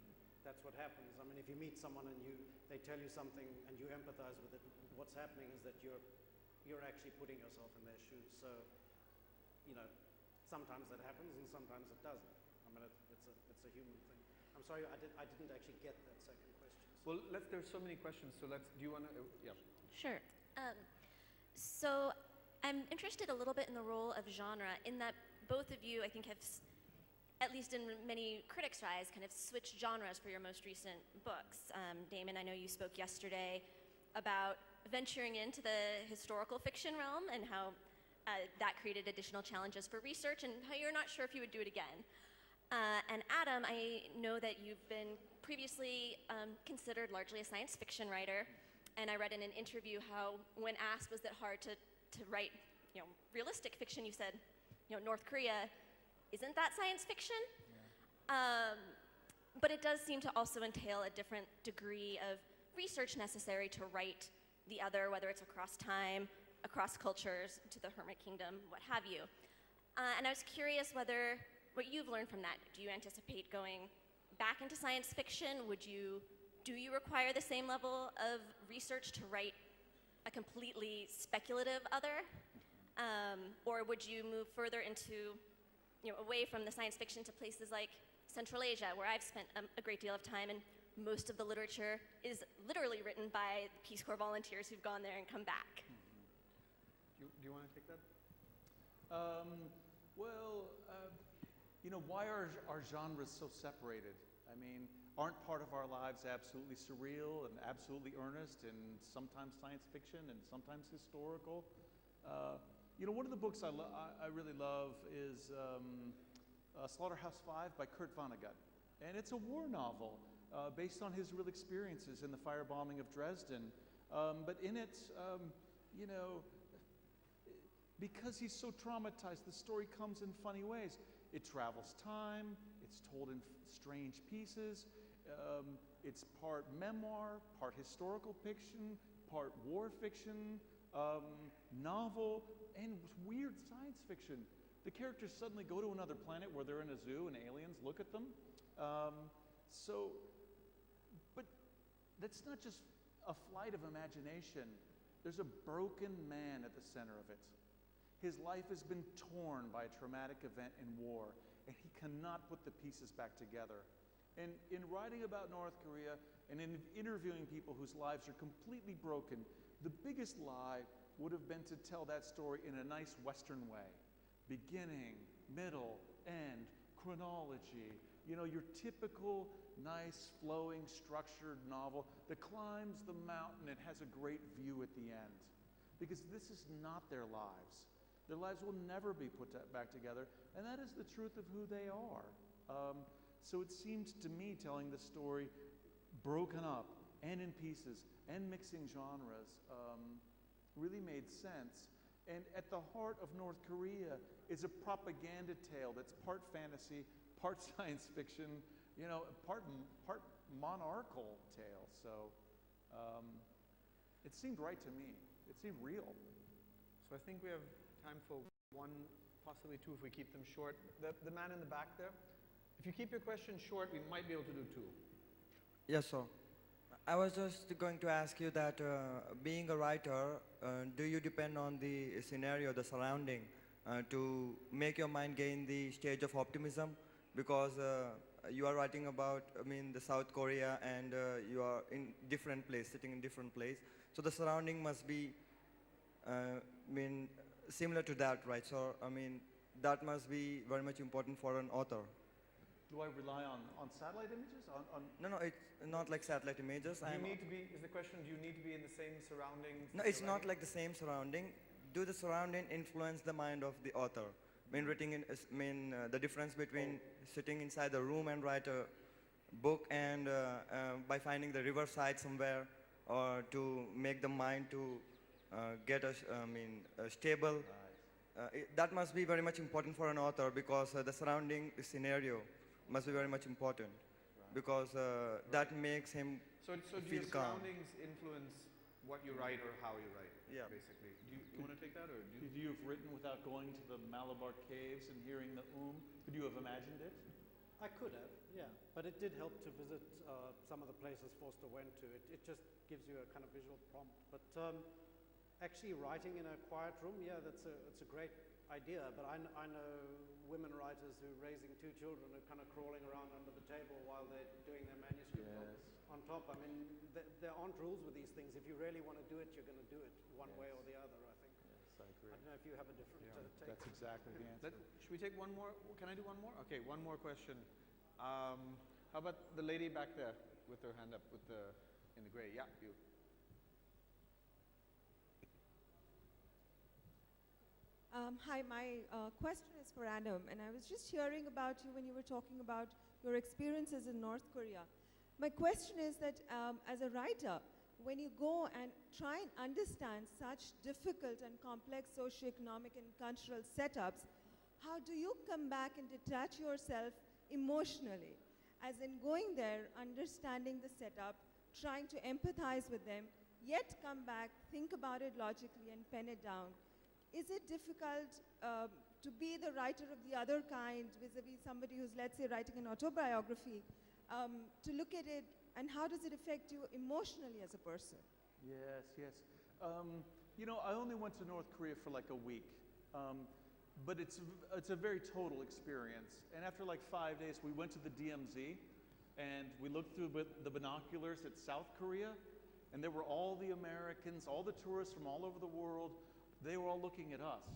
That's what happens. I mean, if you meet someone and they tell you something and you empathize with it, what's happening is that you're actually putting yourself in their shoes. So, you know, sometimes that happens and sometimes it doesn't. I mean, it's a human thing. I'm sorry, I didn't actually get that second question. Well, there's so many questions, so do you want to, yeah. Sure. So I'm interested a little bit in the role of genre, in that both of you, I think, have, at least in many critics' eyes, kind of switched genres for your most recent books. Damon, I know you spoke yesterday about venturing into the historical fiction realm and how that created additional challenges for research and how you're not sure if you would do it again. And Adam, I know that you've been previously considered largely a science fiction writer, and I read in an interview how, when asked was it hard to write, realistic fiction, you said, North Korea, isn't that science fiction? Yeah. But it does seem to also entail a different degree of research necessary to write the other, whether it's across time, across cultures, to the Hermit Kingdom, what have you. And I was curious what you've learned from that. Do you anticipate going back into science fiction? Do you require the same level of research to write a completely speculative other? Or would you move further into, away from the science fiction to places like Central Asia, where I've spent a great deal of time, and most of the literature is literally written by the Peace Corps volunteers who've gone there and come back? Do you want to take that? Why are our genres so separated? I mean, aren't part of our lives absolutely surreal and absolutely earnest, and sometimes science fiction and sometimes historical? One of the books I really love is Slaughterhouse 5 by Kurt Vonnegut. And it's a war novel based on his real experiences in the firebombing of Dresden. But in it, because he's so traumatized, the story comes in funny ways. It travels time, it's told in strange pieces, it's part memoir, part historical fiction, part war fiction, novel, and weird science fiction. The characters suddenly go to another planet where they're in a zoo and aliens look at them. But that's not just a flight of imagination. There's a broken man at the center of it. His life has been torn by a traumatic event in war, and he cannot put the pieces back together. And in writing about North Korea and in interviewing people whose lives are completely broken, the biggest lie would have been to tell that story in a nice Western way. Beginning, middle, end, chronology, your typical nice, flowing, structured novel that climbs the mountain and has a great view at the end. Because this is not their lives. Their lives will never be put back together, and that is the truth of who they are. So it seemed to me, telling the story broken up and in pieces and mixing genres really made sense. And at the heart of North Korea is a propaganda tale that's part fantasy, part science fiction, part monarchical tale. So it seemed right to me. It seemed real. So I think we have time for one, possibly two, if we keep them short. The man in the back there, if you keep your question short, we might be able to do two. Yes, sir. I was just going to ask you that being a writer, do you depend on the scenario, the surrounding, to make your mind gain the stage of optimism? Because you are writing about, the South Korea, and you are in different place, sitting in different place. So the surrounding must be, similar to that, right? So, that must be very much important for an author. Do I rely on satellite images? No, it's not like satellite images. Do you need to be, is the question, do you need to be in the same surroundings? No, it's not like the same surrounding. Do the surrounding influence the mind of the author? The difference between sitting inside the room and write a book and by finding the riverside somewhere, or to make the mind to get a stable. That must be very much important for an author, because the surrounding scenario must be very much important, because that makes him So do feel your calm. surroundings influence what you write or how you write, Yeah. basically? Do you want to take that, or do you? Could you have written without going to the Malabar caves and hearing the Could you have imagined it? I could have, yeah. But it did help to visit some of the places Forster went to. It just gives you a kind of visual prompt. But actually writing in a quiet room, yeah, it's a great idea. But I know women writers who are raising 2 children are kind of crawling around under the table while they're doing their manuscript on top. I mean, there aren't rules with these things. If you really want to do it, you're going to do it one way or the other, I think. Yes, I agree. I don't know if you have a different take. That's exactly the answer. Should we take one more? Can I do one more? Okay, one more question. How about the lady back there with her hand up, in the gray? Yeah, you. Hi, my question is for Adam, and I was just hearing about you when you were talking about your experiences in North Korea. My question is that as a writer, when you go and try and understand such difficult and complex socioeconomic and cultural setups, how do you come back and detach yourself emotionally? As in going there, understanding the setup, trying to empathize with them, yet come back, think about it logically and pen it down. Is it difficult to be the writer of the other kind vis-a-vis somebody who's, let's say, writing an autobiography, to look at it, and how does it affect you emotionally as a person? Yes. I only went to North Korea for like a week, but it's a very total experience. And after like 5 days, we went to the DMZ, and we looked through the binoculars at South Korea, and there were all the Americans, all the tourists from all over the world. They were all looking at us,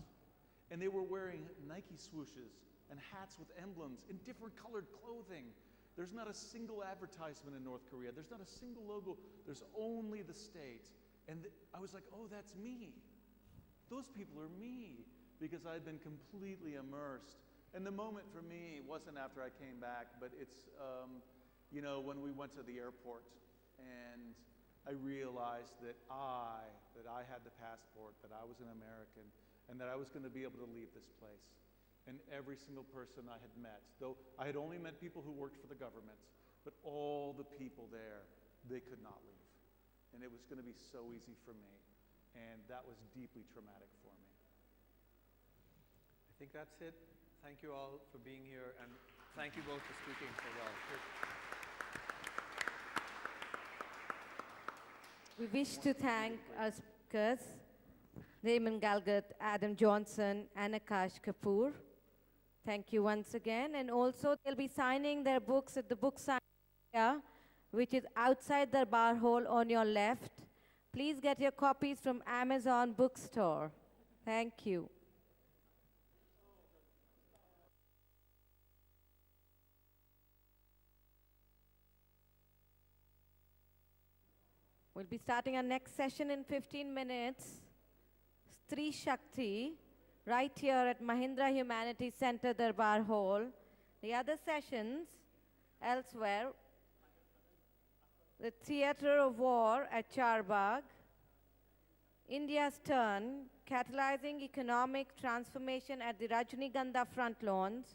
and they were wearing Nike swooshes and hats with emblems in different colored clothing. There's not a single advertisement in North Korea. There's not a single logo. There's only the state. And I was like, oh, that's me. Those people are me, because I had been completely immersed. And the moment for me wasn't after I came back, but it's, when we went to the airport, and I realized that I had the passport, that I was an American, and that I was going to be able to leave this place. And every single person I had met, though I had only met people who worked for the government, but all the people there, they could not leave. And it was going to be so easy for me. And that was deeply traumatic for me. I think that's it. Thank you all for being here, and thank you both for speaking so well. We wish to thank our speakers, Damon Galgut, Adam Johnson, and Akash Kapur. Thank you once again. And also, they'll be signing their books at the book sign area, which is outside the bar hole on your left. Please get your copies from Amazon bookstore. Thank you. We'll be starting our next session in 15 minutes. Stree Shakti, right here at Mahindra Humanities Center, Darbar Hall. The other sessions elsewhere, the Theatre of War at Charbagh, India's Turn, Catalyzing Economic Transformation at the Rajnigandha Front Lawns,